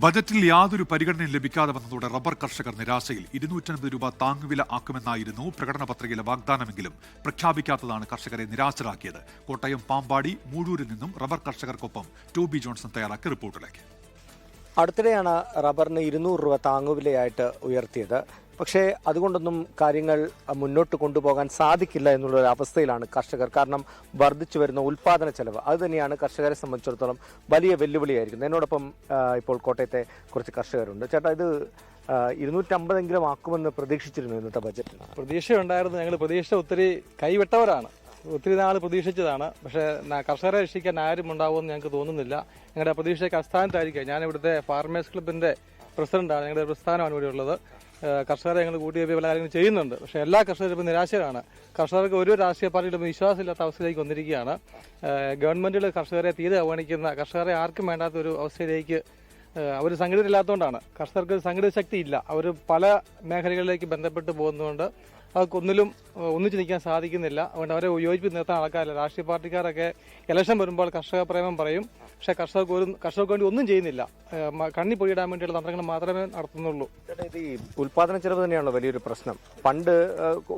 ബജറ്റിൽ യാതൊരു പരിഗണനയും ലഭിക്കാതെ വന്നതോടെ റബ്ബർ കർഷകർ നിരാശയിൽ. 250 രൂപ താങ്ങുവില ആക്കുമെന്നായിരുന്നു പ്രകടന പത്രികയിലെ വാഗ്ദാനമെങ്കിലും പ്രഖ്യാപിക്കാത്തതാണ് കർഷകരെ നിരാശരാക്കിയത്. കോട്ടയം പാമ്പാടി മൂഴൂരിൽ നിന്നും റബ്ബർ കർഷകർക്കൊപ്പം ടോബി ജോൺസൺ തയ്യാറാക്കിയ റിപ്പോർട്ടിലേക്ക്. അടുത്തിടെയാണ് റബ്ബറിന് 200 രൂപ താങ്ങുവിലയായിട്ട് ഉയർത്തിയത്. പക്ഷേ അതുകൊണ്ടൊന്നും കാര്യങ്ങൾ മുന്നോട്ട് കൊണ്ടുപോകാൻ സാധിക്കില്ല എന്നുള്ളൊരു അവസ്ഥയിലാണ് കർഷകർ. കാരണം വർദ്ധിച്ചു വരുന്ന ഉൽപ്പാദന ചെലവ് അത് തന്നെയാണ് കർഷകരെ സംബന്ധിച്ചിടത്തോളം വലിയ വെല്ലുവിളിയായിരിക്കുന്നത്. എന്നോടൊപ്പം ഇപ്പോൾ കോട്ടയത്തെ കുറച്ച് കർഷകരുണ്ട്. ചേട്ടാ, ഇത് 250 ആക്കുമെന്ന് പ്രതീക്ഷിച്ചിരുന്നു ഇന്നത്തെ ബജറ്റിൽ? പ്രതീക്ഷയുണ്ടായിരുന്നു. ഞങ്ങൾ പ്രതീക്ഷ ഒത്തിരി കൈവിട്ടവരാണ്. ഒത്തിരി നാൾ പ്രതീക്ഷിച്ചതാണ്. പക്ഷേ കർഷകരെ രക്ഷിക്കാൻ ആരും ഉണ്ടാവുമെന്ന് ഞങ്ങൾക്ക് തോന്നുന്നില്ല. ഞങ്ങളുടെ പ്രതീക്ഷയ്ക്ക് അസ്ഥാനത്തായിരിക്കുക. ഞാൻ ഇവിടുത്തെ ഫാർമേഴ്സ് ക്ലബിന്റെ പ്രസിഡന്റാണ്. ഞങ്ങളുടെ പ്രസ്ഥാനമാണ് ഇവിടെ ഉള്ളത്. കർഷകരെ ഞങ്ങൾ കൂട്ടിയ പല കാര്യങ്ങൾ ചെയ്യുന്നുണ്ട്. പക്ഷേ എല്ലാ കർഷകരും ഇപ്പോൾ നിരാശരാണ്. കർഷകർക്ക് ഒരു രാഷ്ട്രീയ പാർട്ടിയിലും വിശ്വാസമില്ലാത്ത അവസ്ഥയിലേക്ക് വന്നിരിക്കുകയാണ്. ഗവൺമെന്റുകൾ കർഷകരെ തീരെ അവഗണിക്കുന്ന, കർഷകരെ ആർക്കും വേണ്ടാത്ത ഒരു അവസ്ഥയിലേക്ക് അവർ സംഘടിതരില്ലാത്തതുകൊണ്ടാണ്. കർഷകർക്ക് സംഘടിത ശക്തി ഇല്ല. അവർ പല മേഖലകളിലേക്ക് ബന്ധപ്പെട്ട് പോകുന്നതുകൊണ്ട് അവർക്കൊന്നിലും ഒന്നിച്ചു നിൽക്കാൻ സാധിക്കുന്നില്ല. അതുകൊണ്ട് അവരെ യോജിപ്പിച്ച് നിർത്താൻ ആൾക്കാരില്ല. രാഷ്ട്രീയ പാർട്ടിക്കാരൊക്കെ ഇലക്ഷൻ വരുമ്പോൾ കർഷക പ്രേമം പറയും. പക്ഷേ കർഷകർക്ക് വേണ്ടി ഒന്നും ചെയ്യുന്നില്ല. കണ്ണി പൊടിയിടാൻ വേണ്ടിയുള്ള തന്ത്രങ്ങൾ മാത്രമേ നടത്തുന്നുള്ളൂ. ഇത് ഈ ഉൽപ്പാദന ചെലവ് തന്നെയാണല്ലോ വലിയൊരു പ്രശ്നം. പണ്ട്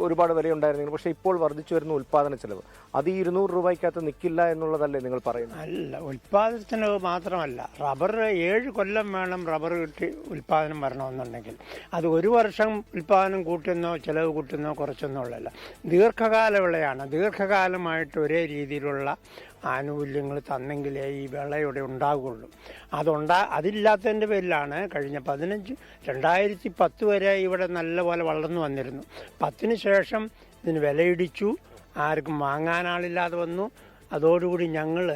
ഒരുപാട് വിലയുണ്ടായിരുന്നെങ്കിലും പക്ഷേ ഇപ്പോൾ വർദ്ധിച്ചു വരുന്ന ഉൽപ്പാദന ചെലവ് അത് ഈ 200 രൂപയ്ക്കകത്ത് നിൽക്കില്ല എന്നുള്ളതല്ലേ നിങ്ങൾ പറയുന്നത്? അല്ല, ഉൽപ്പാദന ചെലവ് മാത്രമല്ല, റബ്ബർ 7 കൊല്ലം വേണം റബ്ബർ കിട്ടി ഉൽപ്പാദനം വരണമെന്നുണ്ടെങ്കിൽ. അത് ഒരു വർഷം ഉൽപ്പാദനം കൂട്ടുന്നോ ചെലവ് കൂട്ടുന്നോ കുറച്ചൊന്നും ഉള്ളല്ല. ദീർഘകാല വിളയാണ്. ദീർഘകാലമായിട്ട് ഒരേ രീതിയിലുള്ള ആനുകൂല്യങ്ങൾ തന്നെങ്കിലേ ഈ വിളയുടെ ഉണ്ടാകുള്ളൂ. അതില്ലാത്തതിൻ്റെ പേരിലാണ് കഴിഞ്ഞ 2010 വരെ ഇവിടെ നല്ലപോലെ വളർന്നു വന്നിരുന്നു. 10-ന് ശേഷം ഇതിന് വിലയിടിച്ചു. ആർക്കും വാങ്ങാനാളില്ലാതെ വന്നു. അതോടുകൂടി ഞങ്ങൾ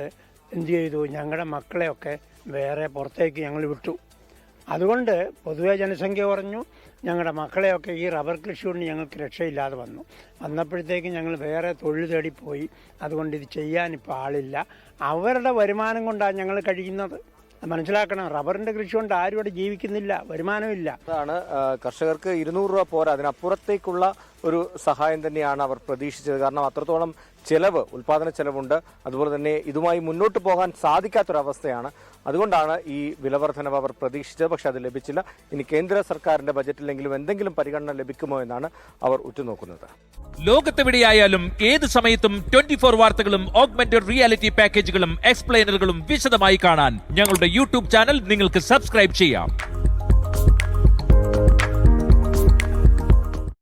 എന്തു ചെയ്തു? ഞങ്ങളുടെ മക്കളെയൊക്കെ വേറെ പുറത്തേക്ക് ഞങ്ങൾ വിട്ടു. അതുകൊണ്ട് പൊതുവെ ജനസംഖ്യ കുറഞ്ഞു. ഞങ്ങളുടെ മക്കളെയൊക്കെ ഈ റബ്ബർ കൃഷി കൊണ്ട് ഞങ്ങൾക്ക് രക്ഷയില്ലാതെ വന്നപ്പോഴത്തേക്ക് ഞങ്ങൾ വേറെ തൊഴിൽ തേടിപ്പോയി. അതുകൊണ്ട് ഇത് ചെയ്യാനിപ്പോൾ ആളില്ല. അവരുടെ വരുമാനം കൊണ്ടാണ് ഞങ്ങൾ കഴിയുന്നത്. മനസ്സിലാക്കണം. റബ്ബറിന്റെ കൃഷി കൊണ്ട് ആരും ഇവിടെ ജീവിക്കുന്നില്ല, വരുമാനമില്ല. അതാണ് കർഷകർക്ക് 200 രൂപ പോരാ, അതിനപ്പുറത്തേക്കുള്ള ഒരു സഹായം തന്നെയാണ് അവർ പ്രതീക്ഷിച്ചത്. കാരണം അത്രത്തോളം ചെലവ്, ഉൽപ്പാദന ചെലവുണ്ട്. അതുപോലെ തന്നെ ഇതുമായി മുന്നോട്ട് പോകാൻ സാധിക്കാത്തൊരവസ്ഥയാണ്. അതുകൊണ്ടാണ് ഈ വിലവർദ്ധനവ് അവർ പ്രതീക്ഷിച്ചത്. പക്ഷെ അത് ലഭിച്ചില്ല. ഇനി കേന്ദ്ര സർക്കാരിന്റെ ബജറ്റിലെങ്കിലും എന്തെങ്കിലും പരിഗണന ലഭിക്കുമോ എന്നാണ് അവർ ഉറ്റുനോക്കുന്നത്. ലോകത്തെവിടെയായാലും ഏത് സമയത്തും 24 വാർത്തകളും ഓഗ്മെന്റഡ് റിയാലിറ്റി പാക്കേജുകളും എക്സ്പ്ലെയിനറുകളും വിശദമായി കാണാൻ ഞങ്ങളുടെ യൂട്യൂബ് ചാനൽ നിങ്ങൾക്ക് സബ്സ്ക്രൈബ് ചെയ്യാം.